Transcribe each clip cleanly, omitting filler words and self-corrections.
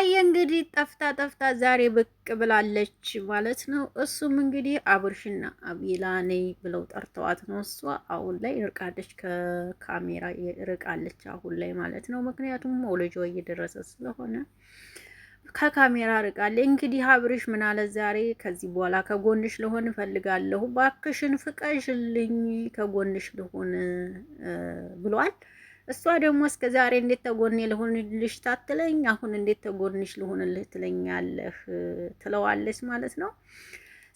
ሩታዬ እንግዲህ ጠፍታ ዛሬ ብቅ ብላለች ማለት ነው። እሱም እንግዲህ አብርሽና አቤላ ነይ ብለው ጠርተዋት ነው። እሷ አሁን ላይ ርቃለች፣ ከካሜራ ርቃለች አሁን ላይ ማለት ነው። ምክንያቱም መውለጃዋ እየደረሰ ስለሆነ ከካሜራ ርቃለች። እንግዲህ አብርሽ ምን አለ ዛሬ፣ ከዚህ በኋላ ከጎንሽ ልሆን እፈልጋለሁ፣ ባክሽን ፍቀሽልኝ፣ ከጎንሽ ልሆን ብሏል። እሷ ደግሞ እስከ ዛሬ እንዴት ተጎኔ ልሆንልሽ ታትለኝ፣ አሁን እንዴት ተጎንሽ ልሆንልህ ትለኛለህ ትለዋለች ማለት ነው።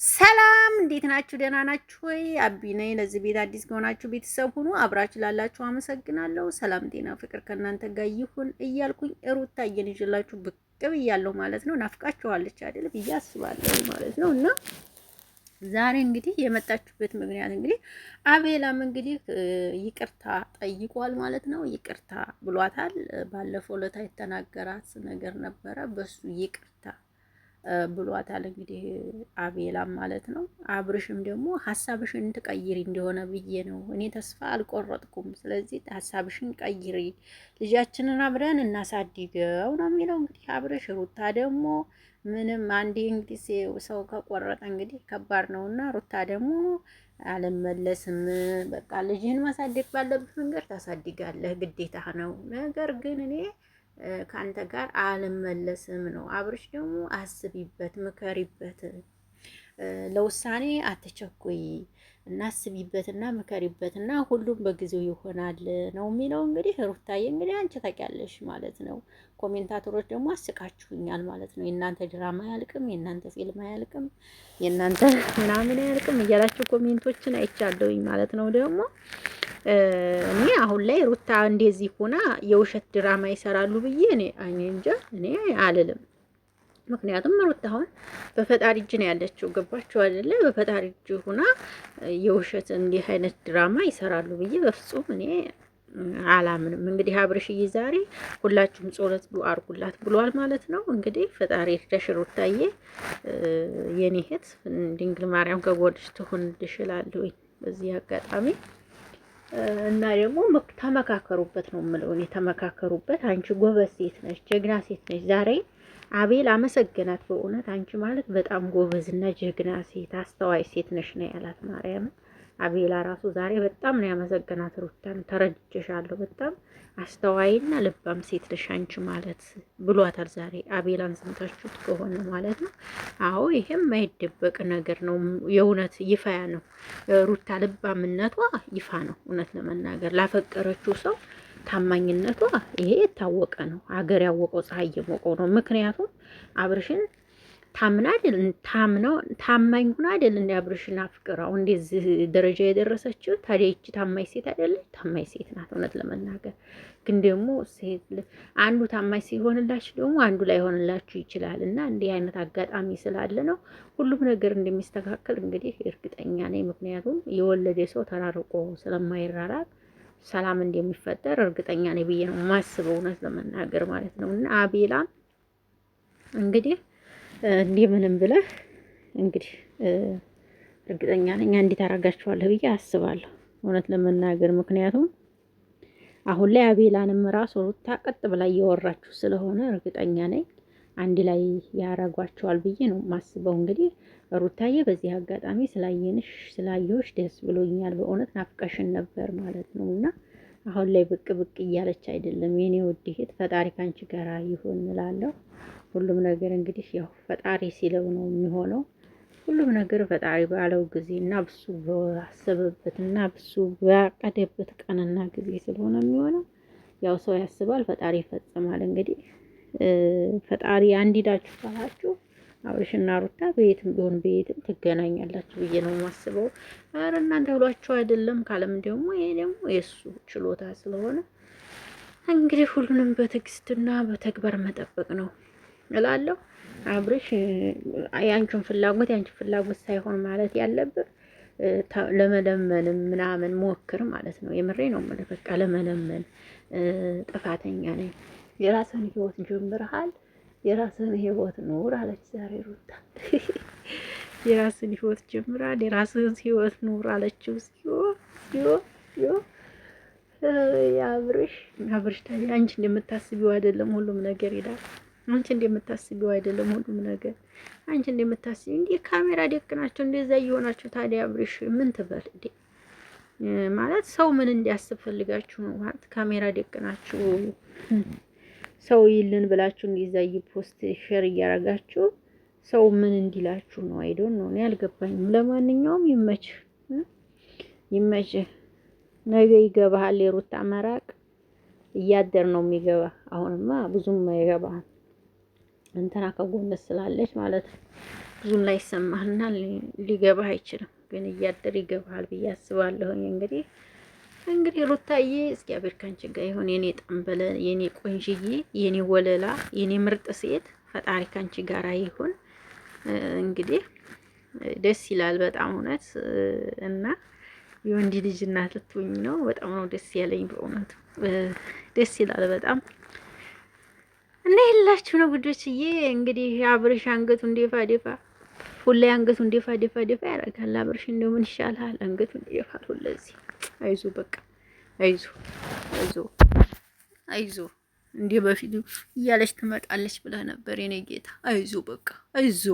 ሰላም እንዴት ናችሁ? ደህና ናችሁ ወይ? አቢ ነኝ። ለዚህ ቤት አዲስ ከሆናችሁ ቤተሰብ ሁኑ። አብራችሁ ላላችሁ አመሰግናለሁ። ሰላም፣ ጤና፣ ፍቅር ከእናንተ ጋር ይሁን እያልኩኝ ሩታዬን ይዤላችሁ ብቅ ብያለሁ ማለት ነው። ናፍቃችኋለች አይደል ብዬ አስባለሁ ማለት ነው። እና ዛሬ እንግዲህ የመጣችበት ምክንያት እንግዲህ አቤላም እንግዲህ ይቅርታ ጠይቋል ማለት ነው። ይቅርታ ብሏታል። ባለፈው ለታ የተናገራት ነገር ነበረ፣ በሱ ይቅርታ ብሏታል እንግዲህ አቤላም ማለት ነው። አብርሽም ደግሞ ሀሳብሽን ትቀይሪ እንደሆነ ብዬ ነው፣ እኔ ተስፋ አልቆረጥኩም፣ ስለዚህ ሀሳብሽን ቀይሪ፣ ልጃችንን አብረን እናሳድገው ነው የሚለው እንግዲህ አብርሽ። ሩታ ደግሞ ምንም አንዴ እንግዲህ ሰው ከቆረጠ እንግዲህ ከባድ ነውና፣ ሩታ ደግሞ አልመለስም፣ በቃ ልጅህን ማሳደግ ባለብህ መንገድ ታሳድጋለህ፣ ግዴታ ነው። ነገር ግን እኔ ከአንተ ጋር አልመለስም ነው። አብርሽ ደግሞ አስቢበት፣ ምከሪበት፣ ለውሳኔ አትቸኩይ፣ እናስቢበትና ምከሪበትና ሁሉም በጊዜው ይሆናል ነው የሚለው እንግዲህ። ሩታዬ እንግዲህ አንቺ ታውቂያለሽ ማለት ነው። ኮሜንታተሮች ደግሞ አስቃችሁኛል ማለት ነው። የእናንተ ድራማ አያልቅም፣ የእናንተ ፊልም አያልቅም፣ የእናንተ ምናምን አያልቅም እያላችሁ ኮሜንቶችን አይቻለሁኝ ማለት ነው። ደግሞ እኔ አሁን ላይ ሩታ እንደዚህ ሆና የውሸት ድራማ ይሰራሉ ብዬ እኔ እንጃ፣ እኔ አልልም። ምክንያቱም ሩታ አሁን በፈጣሪ እጅ ነው ያለችው። ገባችሁ አይደለ? በፈጣሪ እጅ ሆና የውሸት እንዲህ አይነት ድራማ ይሰራሉ ብዬ በፍጹም እኔ አላምንም። እንግዲህ አብርሽዬ ዛሬ ሁላችሁም ጸሎት አድርጉላት ብሏል ማለት ነው። እንግዲህ ፈጣሪ እርዳሽ ሩታዬ፣ የኔ እህት ድንግል ማርያም ከጎንሽ ትሁንልሽ እላለሁኝ በዚህ አጋጣሚ። እና ደግሞ ተመካከሩበት ነው የምለው እኔ፣ ተመካከሩበት። አንቺ ጎበዝ ሴት ነሽ፣ ጀግና ሴት ነሽ። ዛሬ አቤል አመሰገናት። በእውነት አንቺ ማለት በጣም ጎበዝና ጀግና ሴት፣ አስተዋይ ሴት ነሽ ነው ያላት ማርያምን። አቤላ ራሱ ዛሬ በጣም ነው ያመሰገናት ሩታን። ተረድቼሻለሁ፣ በጣም አስተዋይና ልባም ሴት ነሽ አንቺ ማለት ብሏታል ዛሬ አቤላን፣ ሰምታችሁት ከሆነ ማለት ነው። አዎ ይሄም የማይደበቅ ነገር ነው፣ የእውነት ይፋ ነው። ሩታ ልባምነቷ ይፋ ነው። እውነት ለመናገር ላፈቀረችው ሰው ታማኝነቷ ይሄ የታወቀ ነው። ሀገር ያወቀው ፀሐይ የሞቀው ነው። ምክንያቱም አብርሽን ታምና አይደል ታማኝ ሆና አይደል እንደ አብርሽን አፍቅራው እንደዚህ ደረጃ የደረሰችው። ታዲያ ይቺ ታማኝ ሴት አይደለች? ታማኝ ሴት ናት እውነት ለመናገር። ግን ደግሞ ሴት አንዱ ታማኝ ሲሆንላችሁ ደግሞ አንዱ ላይ ሆንላችሁ ይችላል። እና እንዲህ አይነት አጋጣሚ ስላለ ነው ሁሉም ነገር እንደሚስተካከል እንግዲህ እርግጠኛ ነኝ። ምክንያቱም የወለደ ሰው ተራርቆ ስለማይራራቅ ሰላም እንደሚፈጠር እርግጠኛ ነኝ ብዬ ነው የማስበው እውነት ለመናገር ማለት ነው። እና አቤላ እንግዲህ እንዲህ ምንም ብለህ እንግዲህ እርግጠኛ ነኝ እንዴት አደርጋችኋለሁ ብዬ አስባለሁ እውነት ለመናገር። ምክንያቱም አሁን ላይ አቤላንም ራሱ ሩታ ቀጥ ብላ እያወራችሁ ስለሆነ እርግጠኛ ነኝ አንድ ላይ ያረጓቸዋል ብዬ ነው የማስበው። እንግዲህ ሩታዬ በዚህ አጋጣሚ ስላየሁሽ ደስ ብሎኛል። በእውነት ናፍቀሽን ነበር ማለት ነው። እና አሁን ላይ ብቅ ብቅ እያለች አይደለም የኔ ውድ እህት። ፈጣሪ ካንቺ ጋር ይሁን እላለሁ። ሁሉም ነገር እንግዲህ ያው ፈጣሪ ሲለው ነው የሚሆነው። ሁሉም ነገር ፈጣሪ ባለው ጊዜ እና ብሱ ባሰበበት እና ብሱ ባቀደበት ቀንና ጊዜ ስለሆነ የሚሆነው። ያው ሰው ያስባል፣ ፈጣሪ ይፈጽማል። እንግዲህ ፈጣሪ አንዲዳችሁ ካላችሁ አብርሽና ሩታ በየትም ቢሆን በየትም ትገናኛላችሁ ብዬ ነው የማስበው። ኧረ እናንተ ብሏችሁ አይደለም ካለም ደግሞ ይሄ ደግሞ የእሱ ችሎታ ስለሆነ እንግዲህ ሁሉንም በትዕግስትና በተግባር መጠበቅ ነው እላለሁ። አብርሽ ያንቺን ፍላጎት ሳይሆን ማለት ያለብህ ለመለመንም ምናምን ሞክር ማለት ነው። የምሬ ነው የምልህ። በቃ ለመለመን ጥፋተኛ ነኝ፣ የራስህን ህይወት ጀምረሃል፣ የራስህን ህይወት ኑር አለች ዛሬ ሩታ። የራስህን ህይወት ጀምራል፣ የራስህን ህይወት ኑር አለችው። አብርሽ ታዲያ አንቺ እንደምታስቢው አይደለም ሁሉም ነገር ይላል። አንቺ እንደምታስቢው አይደለም ሁሉም ነገር። አንቺ እንደምታስቢው እንዴ ካሜራ ደቅናቸው እንደዛ እየሆናችሁ ታዲያ አብርሽ ምን ትበል እንዴ? ማለት ሰው ምን እንዲያስብ ፈልጋችሁ ነው? ማለት ካሜራ ደቅናችሁ ሰው ይልን ብላችሁ እንደዛ ፖስት ሼር እያረጋችሁ ሰው ምን እንዲላችሁ ነው? አይዶን ነው እኔ አልገባኝም። ለማንኛውም ይመችህ ይመችህ። ነገ ይገባሃል። የሩታ መራቅ እያደር ነው የሚገባ። አሁንማ ብዙም አይገባም። እንትና ከጎንህ ስላለች ማለት ነው ብዙም ላይ ይሰማህና ሊገባህ አይችልም። ግን እያደር ይገባሃል ብዬ አስባለሁኝ። እንግዲህ ሩታዬ እግዚአብሔር ካንቺ ጋር ይሁን የኔ ጠንበለ፣ የኔ ቆንጅዬ፣ የኔ ወለላ፣ የኔ ምርጥ ሴት ፈጣሪ ካንቺ ጋር ይሁን። እንግዲህ ደስ ይላል በጣም እውነት እና የወንድ ልጅ እናት ልትሆኝ ነው። በጣም ነው ደስ ያለኝ በእውነቱ ደስ ይላል በጣም እና የላችሁ ነው ጉዶችዬ። እንግዲህ አብርሽ አንገቱን ደፋ ደፋ ሁሌ አንገቱን ደፋ ደፋ ደፋ ያደርጋል። አብርሽ እንደው ምን ይሻላል? አንገቱን ደፋል ሁለዚህ። አይዞ በቃ አይዞ አይዞ አይዞ እንደ በፊቱ እያለች ትመጣለች ብለህ ነበር የኔ ጌታ። አይዞ በቃ አይዞ